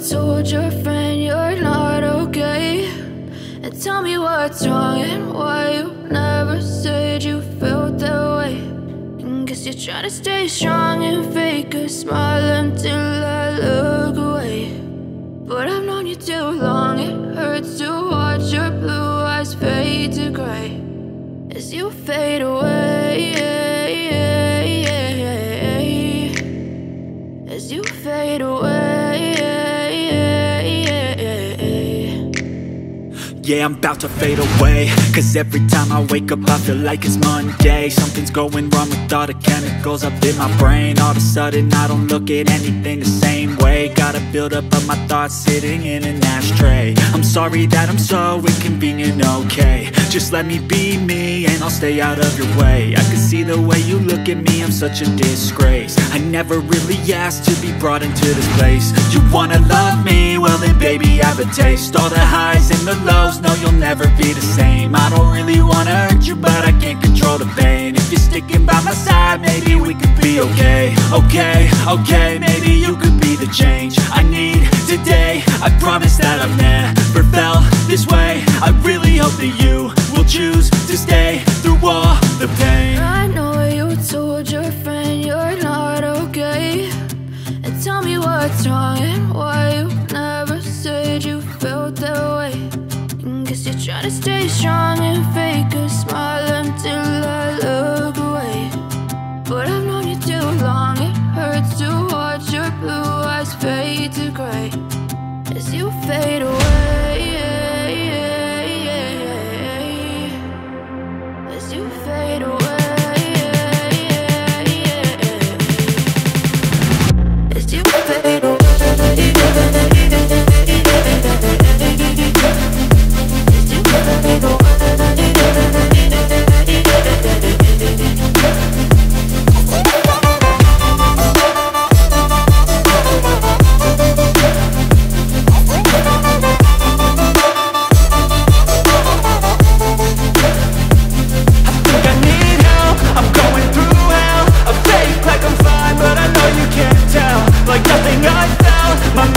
told your friend you're not okay, and tell me what's wrong and why you never said you felt that way. And guess you're trying to stay strong and fake a smile until I look away. But I've known you too long, it hurts to watch your blue eyes fade to gray as you fade away, as you fade away. Yeah, I'm about to fade away, cause every time I wake up I feel like it's Monday. Something's going wrong with all the chemicals up in my brain. All of a sudden I don't look at anything the same way. Got a buildup of my thoughts sitting in an ashtray. I'm sorry that I'm so inconvenient, okay. Just let me be me and I'll stay out of your way. I can see the way you look at me, I'm such a disgrace. I never really asked to be brought into this place. You wanna love me? Well then baby have a taste. All the highs and the lows, no, you'll never be the same. I don't really wanna hurt you, but I can't control the pain. If you're sticking by my side, maybe we could be okay. Okay, maybe you could be the change I need today. I promise that I've never felt this way. I really hope that you will choose to stay through all the pain. I know you told your friend you're not okay, and tell me what's wrong and why you never said you felt that way. Guess you're trying to stay strong and fake a smile until I look away. But I've known you too long, it hurts to watch your blue eyes fade to gray as you fade away, as you fade away, as you fade away. My